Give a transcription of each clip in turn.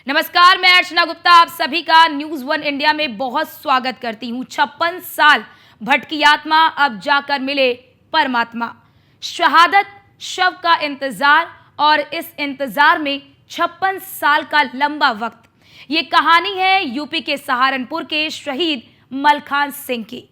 नमस्कार, मैं अर्चना गुप्ता आप सभी का न्यूज़ वन इंडिया में बहुत स्वागत करती हूँ। 56 साल भटकी आत्मा अब जाकर मिले परमात्मा। शहादत, शव का इंतजार और इस इंतजार में 56 साल का लंबा वक्त। ये कहानी है यूपी के सहारनपुर के शहीद मलखान सिंह की,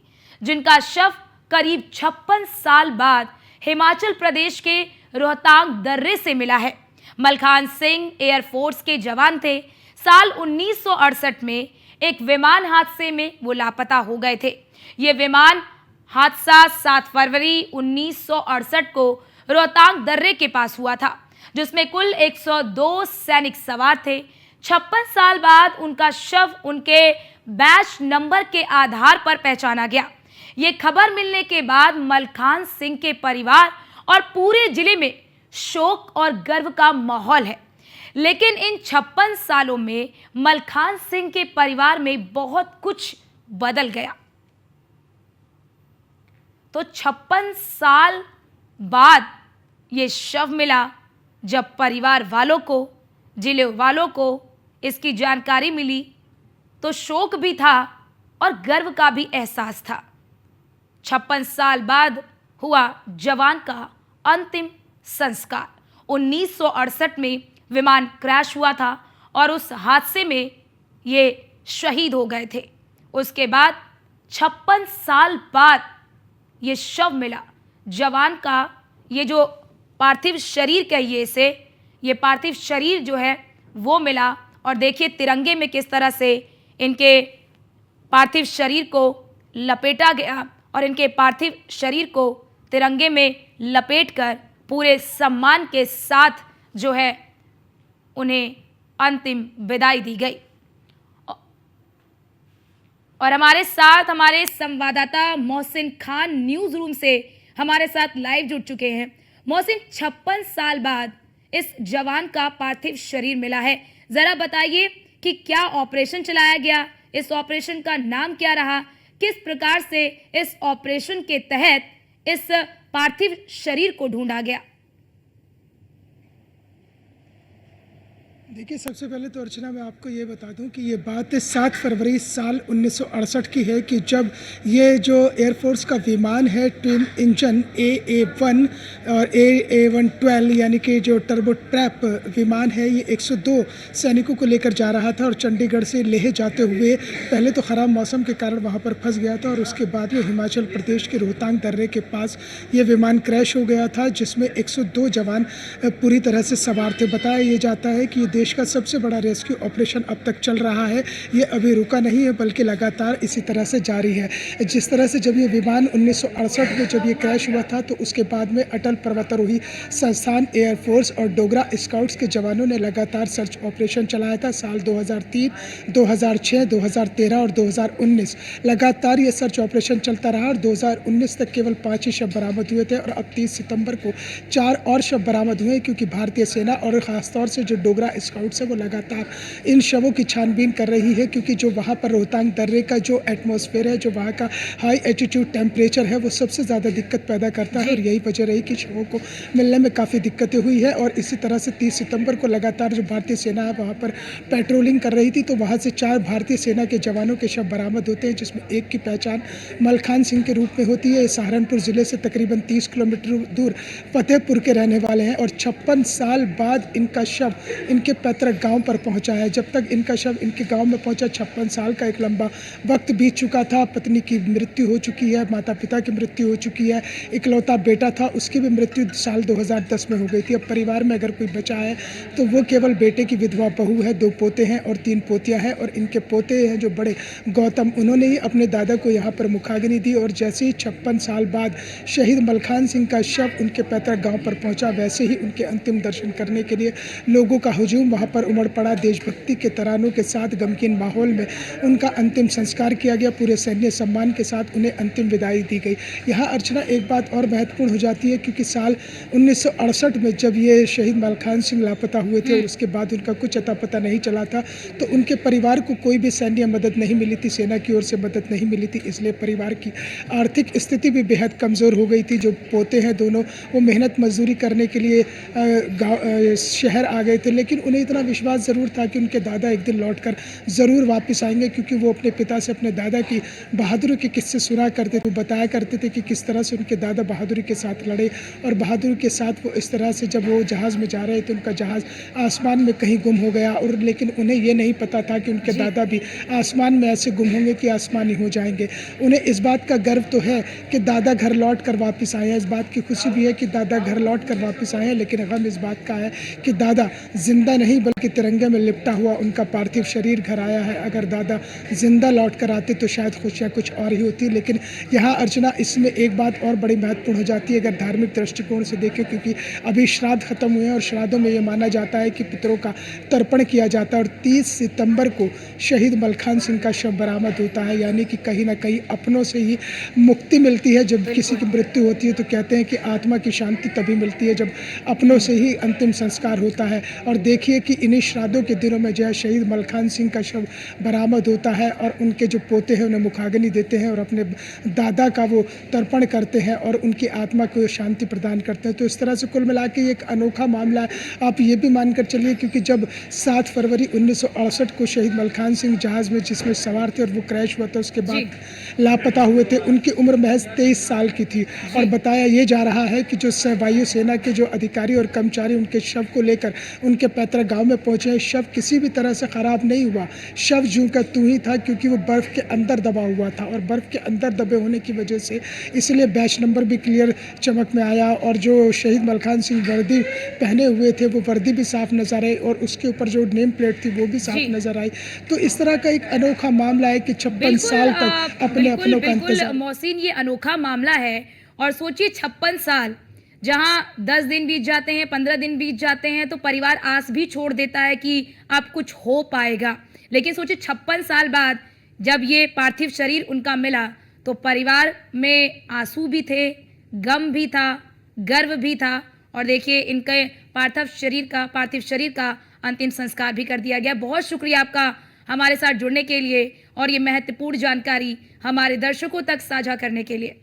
जिनका शव करीब 56 साल बाद हिमाचल प्रदेश के रोहतांग दर्रे से मिला है। मलखान सिंह एयरफोर्स के जवान थे। साल 1968 में एक विमान हादसे में वो लापता हो गए थे। ये विमान हादसा 7 फरवरी 1968 को रोहतांग दर्रे के पास हुआ था, जिसमें कुल 102 सैनिक सवार थे। 56 साल बाद उनका शव उनके बैच नंबर के आधार पर पहचाना गया। ये खबर मिलने के बाद मलखान सिंह के परिवार और पूरे जिले में शोक और गर्व का माहौल है। लेकिन इन 56 सालों में मलखान सिंह के परिवार में बहुत कुछ बदल गया। तो 56 साल बाद ये शव मिला। जब परिवार वालों को, जिले वालों को इसकी जानकारी मिली तो शोक भी था और गर्व का भी एहसास था। 56 साल बाद हुआ जवान का अंतिम संस्कार। 1968 में विमान क्रैश हुआ था और उस हादसे में ये शहीद हो गए थे। उसके बाद 56 साल बाद ये शव मिला जवान का। ये जो पार्थिव शरीर कहिए इसे, ये पार्थिव शरीर जो है वो मिला। और देखिए तिरंगे में किस तरह से इनके पार्थिव शरीर को लपेटा गया और इनके पार्थिव शरीर को तिरंगे में लपेटकर पूरे सम्मान के साथ जो है उन्हें अंतिम विदाई दी गई। और हमारे साथ हमारे संवाददाता मोहसिन खान न्यूज़ रूम से हमारे साथ लाइव जुड़ चुके हैं। मोहसिन, 56 साल बाद इस जवान का पार्थिव शरीर मिला है। ज़रा बताइए कि क्या ऑपरेशन चलाया गया, इस ऑपरेशन का नाम क्या रहा, किस प्रकार से इस ऑपरेशन के तहत इस पार्थिव शरीर को ढूंढा गया? देखिए, सबसे पहले तो अर्चना मैं आपको ये बता दूं कि ये बात 7 फरवरी साल 1968 की है कि जब ये जो एयरफोर्स का विमान है ट्विन इंजन AA-1 और AA-112 यानी कि जो टर्बो ट्रैप विमान है, ये 102 सैनिकों को लेकर जा रहा था और चंडीगढ़ से लेह जाते हुए पहले तो ख़राब मौसम के कारण वहाँ पर फंस गया था और उसके बाद में हिमाचल प्रदेश के रोहतांग दर्रे के पास ये विमान क्रैश हो गया था, जिसमें 102 जवान पूरी तरह से सवार थे। बताया ये जाता है कि देश का सबसे बड़ा रेस्क्यू ऑपरेशन अब तक चल रहा है। ये अभी रुका नहीं है बल्कि लगातार इसी तरह से जारी है। जिस तरह से जब ये विमान 1968 में जब ये क्रैश हुआ था तो उसके बाद में अटल पर्वतारोही संस्थान, एयरफोर्स और डोगरा स्काउट्स के जवानों ने लगातार सर्च ऑपरेशन चलाया था। साल 2003, 2006, 2013 और 2019 लगातार ये सर्च ऑपरेशन चलता रहा और 2019 तक केवल 5 ही शव बरामद हुए थे और अब 30 सितंबर को 4 और शव बरामद हुए, क्योंकि भारतीय सेना और ख़ासतौर से जो डोगरा स्काउट्स है वो लगातार इन शवों की छानबीन कर रही है, क्योंकि जो वहाँ पर रोहतांग दर्रे का जो एटमॉस्फेयर है, जो वहाँ का हाई एटीट्यूड टेम्परेचर है, वो सबसे ज़्यादा दिक्कत पैदा करता है और यही वजह रही कि शवों को मिलने में काफ़ी दिक्कतें हुई है। और इसी तरह से 30 सितंबर को लगातार जो भारतीय सेना है वहाँ पर पेट्रोलिंग कर रही थी, तो वहाँ से 4 भारतीय सेना के जवानों के शव बरामद होते हैं, जिसमें एक की पहचान मलखान सिंह के रूप में होती है। सहारनपुर ज़िले से तकरीबन 30 किलोमीटर दूर फतेहपुर के रहने वाले हैं और 56 साल बाद इनका शव इनके पैतृक गांव पर पहुंचा है। जब तक इनका शव इनके गांव में पहुंचा 56 साल का एक लंबा वक्त बीत चुका था। पत्नी की मृत्यु हो चुकी है, माता पिता की मृत्यु हो चुकी है, इकलौता बेटा था उसकी भी मृत्यु साल 2010 में हो गई थी। अब परिवार में अगर कोई बचा है तो वो केवल बेटे की विधवा बहू है, 2 पोते हैं और 3 पोतियाँ हैं। और इनके पोते हैं जो बड़े गौतम, उन्होंने ही अपने दादा को यहाँ पर मुखाग्नि दी और जैसे ही 56 साल बाद शहीद मलखान सिंह का शव उनके पैतृक गाँव पर पहुँचा, वैसे ही उनके अंतिम दर्शन करने के लिए लोगों का हुजूम वहाँ पर उमड़ पड़ा। देशभक्ति के तरानों के साथ गमगीन माहौल में उनका अंतिम संस्कार किया गया। पूरे सैन्य सम्मान के साथ उन्हें अंतिम विदाई दी गई। यहाँ अर्चना एक बात और महत्वपूर्ण हो जाती है, क्योंकि साल 1968 में जब ये शहीद मलखान सिंह लापता हुए थे और उसके बाद उनका कुछ अता पता नहीं चला था, तो उनके परिवार को कोई भी सैन्य मदद नहीं मिली थी, सेना की ओर से मदद नहीं मिली थी। इसलिए परिवार की आर्थिक स्थिति भी बेहद कमज़ोर हो गई थी। जो पोते हैं दोनों, वो मेहनत मजदूरी करने के लिए शहर आ गए थे, लेकिन उन्हें उन्हें इतना विश्वास ज़रूर था कि उनके दादा एक दिन लौटकर ज़रूर वापस आएंगे, क्योंकि वो अपने पिता से अपने दादा की बहादुरी के किस्से सुना करते थे। वो बताया करते थे कि किस तरह से उनके दादा बहादुरी के साथ लड़े और बहादुरी के साथ वो इस तरह से जब वो जहाज़ में जा रहे थे उनका जहाज़ आसमान में कहीं गुम हो गया, और लेकिन उन्हें ये नहीं पता था कि उनके दादा भी आसमान में ऐसे गुम होंगे कि आसमानी हो जाएंगे। उन्हें इस बात का गर्व तो है कि दादा घर लौट कर वापस आए हैं, इस बात की खुशी भी है कि दादा घर लौट कर वापस आए हैं, लेकिन गम इस बात का है कि दादा जिंदा नहीं बल्कि तिरंगे में लिपटा हुआ उनका पार्थिव शरीर घर आया है। अगर दादा जिंदा लौट कर आते तो शायद खुशियाँ कुछ और ही होती, लेकिन यहाँ अर्चना इसमें एक बात और बड़ी महत्वपूर्ण हो जाती है अगर धार्मिक दृष्टिकोण से देखें, क्योंकि अभी श्राद्ध खत्म हुए हैं और श्राद्धों में ये माना जाता है कि पितरों का तर्पण किया जाता है, और 30 सितंबर को शहीद मलखान सिंह का शव बरामद होता है। यानी कि कहीं ना कहीं अपनों से ही मुक्ति मिलती है। जब किसी की मृत्यु होती है तो कहते हैं कि आत्मा की शांति तभी मिलती है जब अपनों से ही अंतिम संस्कार होता है। और देखिए कि इन्हीं श्राद्धों के दिनों में जो है शहीद मलखान सिंह का शव बरामद होता है और उनके जो पोते हैं उन्हें मुखाग्नि देते हैं और अपने दादा का वो तर्पण करते हैं और उनकी आत्मा को शांति प्रदान करते हैं। तो इस तरह से कुल मिला के एक अनोखा मामला है। आप ये भी मानकर चलिए, क्योंकि जब 7 फरवरी 1968 को शहीद मलखान सिंह जहाज़ में जिसमें सवार थे और वो क्रैश हुआ था, उसके बाद लापता हुए थे, उनकी उम्र महज 23 साल की थी। और बताया ये जा रहा है कि जो वायुसेना के जो अधिकारी और कर्मचारी उनके शव को लेकर उनके पैतृक गांव में पहुंचे, शव किसी भी तरह से ख़राब नहीं हुआ। शव जूं का तू ही था, क्योंकि वो बर्फ़ के अंदर दबा हुआ था और बर्फ़ के अंदर दबे होने की वजह से इसलिए बैच नंबर भी क्लियर चमक में आया, और जो शहीद मलखान सिंह वर्दी पहने हुए थे वो वर्दी भी साफ नजर आई और उसके ऊपर जो नेम प्लेट थी वो भी साफ नजर आई। तो इस तरह का एक अनोखा मामला है कि 56 साल तक अपने अपनों का इंतजार। मोहसिन, ये अनोखा मामला है और सोचिए 56 साल, जहां 10 दिन बीत जाते हैं, 15 दिन बीत जाते हैं तो परिवार आस भी छोड़ देता है कि अब कुछ हो पाएगा, लेकिन सोचिए 56 साल बाद जब ये पार्थिव शरीर उनका मिला तो परिवार में आंसू भी थे, गम भी था, गर्व भी था, और देखिए इनके पार्थिव शरीर का अंतिम संस्कार भी कर दिया गया। बहुत शुक्रिया आपका हमारे साथ जुड़ने के लिए और ये महत्वपूर्ण जानकारी हमारे दर्शकों तक साझा करने के लिए।